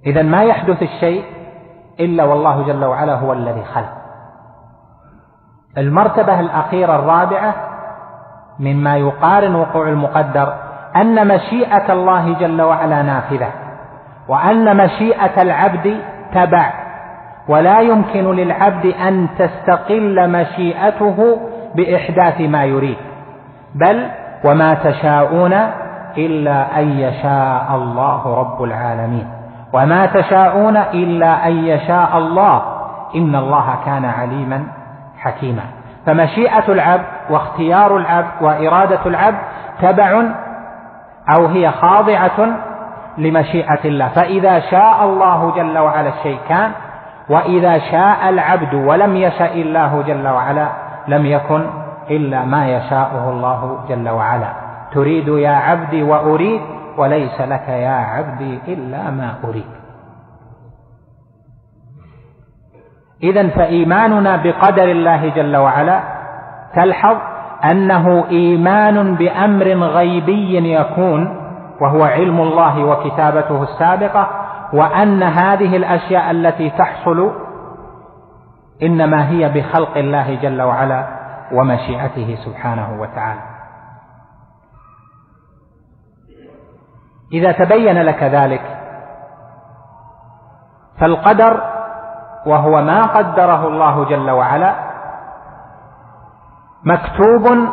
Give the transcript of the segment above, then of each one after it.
إذن ما يحدث الشيء إلا والله جل وعلا هو الذي خلق. المرتبة الأخيرة الرابعة مما يقارن وقوع المقدر أن مشيئة الله جل وعلا نافذة، وأن مشيئة العبد تبع، ولا يمكن للعبد أن تستقل مشيئته بإحداث ما يريد، بل وما تشاءون إلا أن يشاء الله رب العالمين، وما تشاءون إلا أن يشاء الله، إن الله كان عليما حكيما. فمشيئة العبد واختيار العبد وإرادة العبد تبع أو هي خاضعة لمشيئة الله، فإذا شاء الله جل وعلا الشيء كان، وإذا شاء العبد ولم يشاء الله جل وعلا لم يكن إلا ما يشاءه الله جل وعلا. تريد يا عبدي وأريد، وليس لك يا عبدي إلا ما أريد. إذن فإيماننا بقدر الله جل وعلا تلحظ أنه إيمان بأمر غيبي يكون، وهو علم الله وكتابته السابقة، وأن هذه الأشياء التي تحصل إنما هي بخلق الله جل وعلا ومشيئته سبحانه وتعالى. إذا تبين لك ذلك فالقدر وهو ما قدره الله جل وعلا مكتوب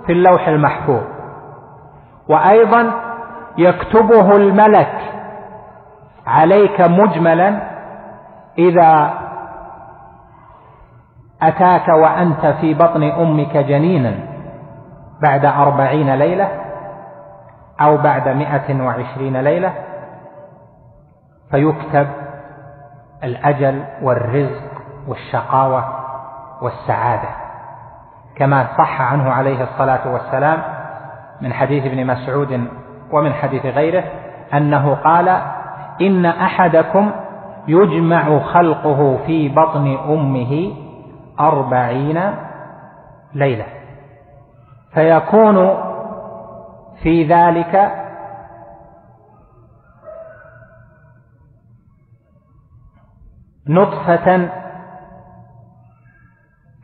في اللوح المحفوظ، وأيضا يكتبه الملك عليك مجملا إذا أتاك وأنت في بطن أمك جنينا بعد 40 ليلة أو بعد 120 ليلة، فيكتب الأجل والرزق والشقاوة والسعادة، كما صح عنه عليه الصلاة والسلام من حديث ابن مسعود ومن حديث غيره أنه قال: إن أحدكم يجمع خلقه في بطن أمه 40 ليلة، فيكون في ذلك نطفة،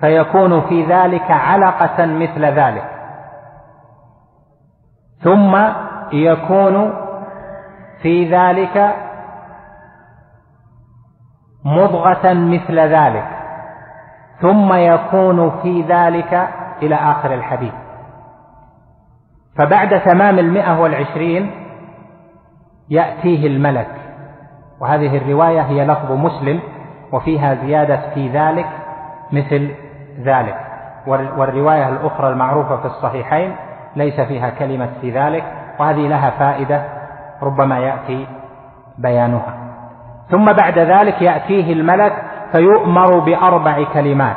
فيكون في ذلك علقة مثل ذلك، ثم يكون في ذلك مضغة مثل ذلك، ثم يكون في ذلك إلى آخر الحديث. فبعد تمام 120 يأتيه الملك، وهذه الرواية هي لفظ مسلم وفيها زيادة في ذلك مثل ذلك، والرواية الأخرى المعروفة في الصحيحين ليس فيها كلمة في ذلك، وهذه لها فائدة ربما يأتي بيانها. ثم بعد ذلك يأتيه الملك فيؤمر ب4 كلمات،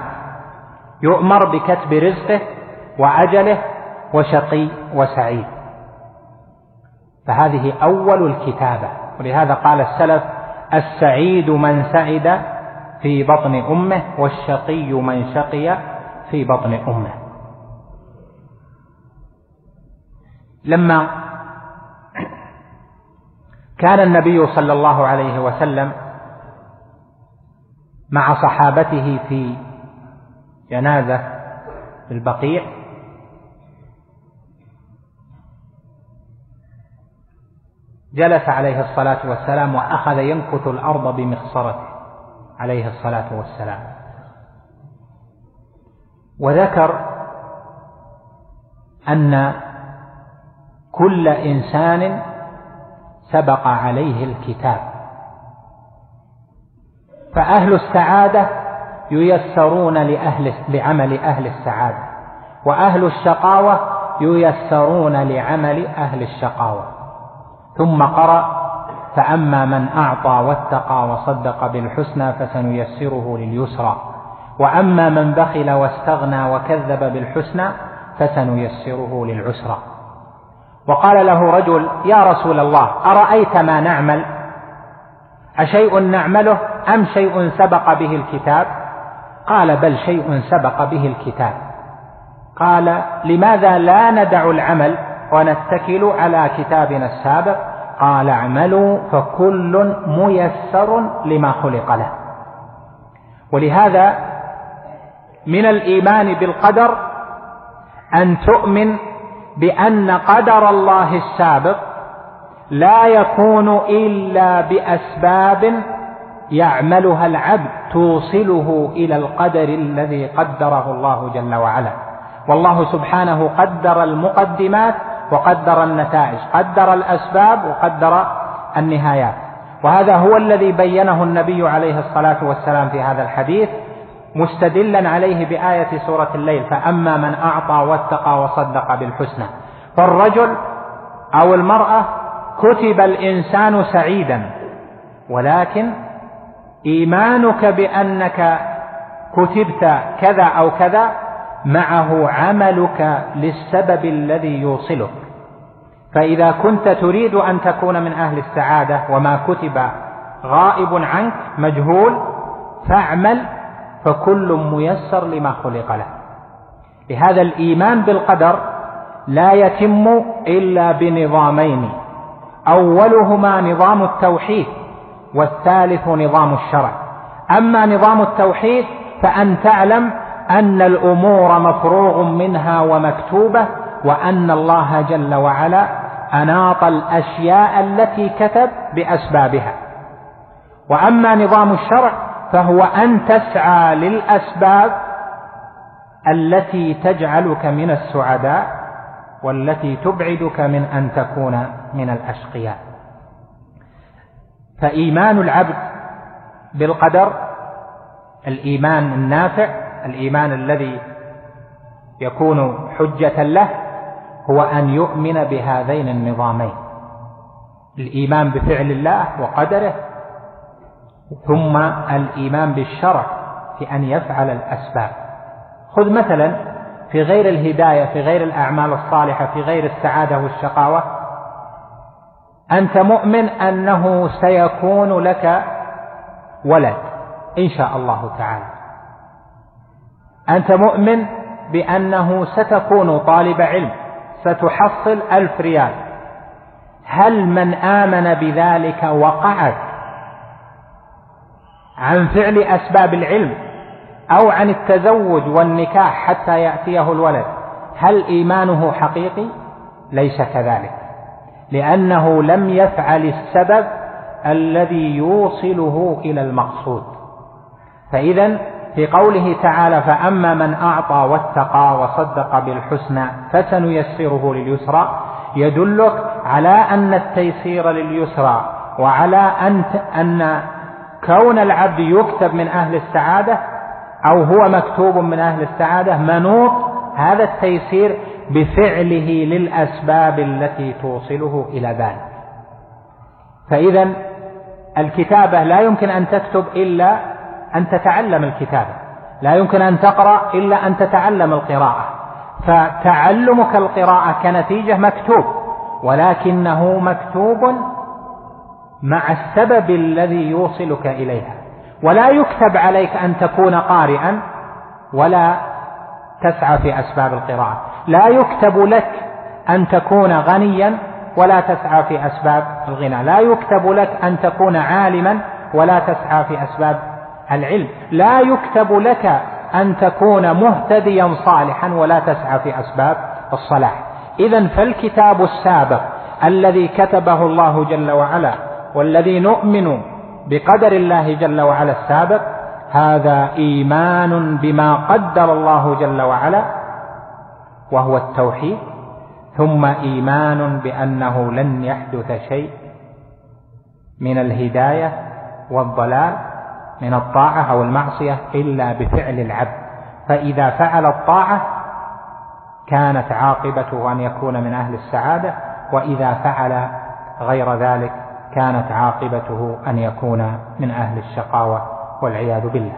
يؤمر بكتب رزقه وأجله وشقي وسعيد، فهذه أول الكتابة. ولهذا قال السلف: السعيد من سعد في بطن أمه، والشقي من شقي في بطن أمه. لما كان النبي صلى الله عليه وسلم مع صحابته في جنازة في البقيع، جلس عليه الصلاة والسلام وأخذ ينكث الأرض بمخصرته عليه الصلاة والسلام، وذكر أن كل إنسان سبق عليه الكتاب، فأهل السعادة ييسرون لعمل أهل السعادة، وأهل الشقاوة ييسرون لعمل أهل الشقاوة. ثم قرأ: فأما من أعطى واتقى وصدق بالحسنى فسنيسره لليسرى، وأما من بخل واستغنى وكذب بالحسنى فسنيسره للعسرى. وقال له رجل: يا رسول الله، أرأيت ما نعمل؟ أشيء نعمله أم شيء سبق به الكتاب؟ قال: بل شيء سبق به الكتاب. قال: لماذا لا ندع العمل ونتكل على كتابنا السابق؟ قال اعملوا فكل ميسر لما خلق له. ولهذا من الإيمان بالقدر أن تؤمن بأن قدر الله السابق لا يكون إلا بأسباب يعملها العبد توصله إلى القدر الذي قدره الله جل وعلا. والله سبحانه قدر المقدمات وقدر النتائج، قدر الأسباب وقدر النهايات. وهذا هو الذي بينه النبي عليه الصلاة والسلام في هذا الحديث مستدلا عليه بآية سورة الليل: فأما من أعطى واتقى وصدق بالحسنى. فالرجل أو المرأة كتب الإنسان سعيدا، ولكن إيمانك بأنك كتبت كذا أو كذا معه عملك للسبب الذي يوصلك. فإذا كنت تريد أن تكون من أهل السعادة وما كتب غائب عنك مجهول فاعمل فكل ميسر لما خلق له. لهذا الإيمان بالقدر لا يتم إلا بنظامين: أولهما نظام التوحيد، والثالث نظام الشرع. أما نظام التوحيد فأن تعلم أن الأمور مفروغ منها ومكتوبة، وأن الله جل وعلا أناط الأشياء التي كتب بأسبابها. وأما نظام الشرع فهو أن تسعى للأسباب التي تجعلك من السعداء والتي تبعدك من أن تكون من الأشقياء. فإيمان العبد بالقدر الإيمان النافع، الإيمان الذي يكون حجة له، هو أن يؤمن بهذين النظامين: الإيمان بفعل الله وقدره، ثم الإيمان بالشرع في أن يفعل الأسباب. خذ مثلا في غير الهداية، في غير الأعمال الصالحة، في غير السعادة والشقاوة، أنت مؤمن أنه سيكون لك ولد إن شاء الله تعالى، أنت مؤمن بأنه ستكون طالب علم، ستحصل 1000 ريال. هل من آمن بذلك وقعد عن فعل أسباب العلم أو عن التزوج والنكاح حتى يأتيه الولد، هل إيمانه حقيقي؟ ليس كذلك، لأنه لم يفعل السبب الذي يوصله إلى المقصود. فإذا في قوله تعالى: فأما من أعطى واتقى وصدق بالحسنى فسنيسره لليسرى، يدلك على أن التيسير لليسرى، وعلى أن كون العبد يكتب من أهل السعادة أو هو مكتوب من أهل السعادة منوط هذا التيسير بفعله للأسباب التي توصله إلى ذلك. فإذا الكتابة لا يمكن أن تكتب إلا أن تتعلم الكتابة، لا يمكن أن تقرأ إلا أن تتعلم القراءة. فتعلمك القراءة كنتيجة مكتوب، ولكنه مكتوب مع السبب الذي يوصلك إليها. ولا يكتب عليك أن تكون قارئا ولا تسعى في أسباب القراءة، لا يكتب لك أن تكون غنيا ولا تسعى في أسباب الغنى، لا يكتب لك أن تكون عالما ولا تسعى في أسباب العلم، لا يكتب لك أن تكون مهتديا صالحا ولا تسعى في أسباب الصلاح. إذن فالكتاب السابق الذي كتبه الله جل وعلا والذي نؤمن بقدر الله جل وعلا السابق، هذا إيمان بما قدر الله جل وعلا وهو التوحيد، ثم إيمان بأنه لن يحدث شيء من الهداية والضلال، من الطاعة أو المعصية، إلا بفعل العبد. فإذا فعل الطاعة كانت عاقبته أن يكون من أهل السعادة، وإذا فعل غير ذلك كانت عاقبته أن يكون من أهل الشقاوة والعياذ بالله.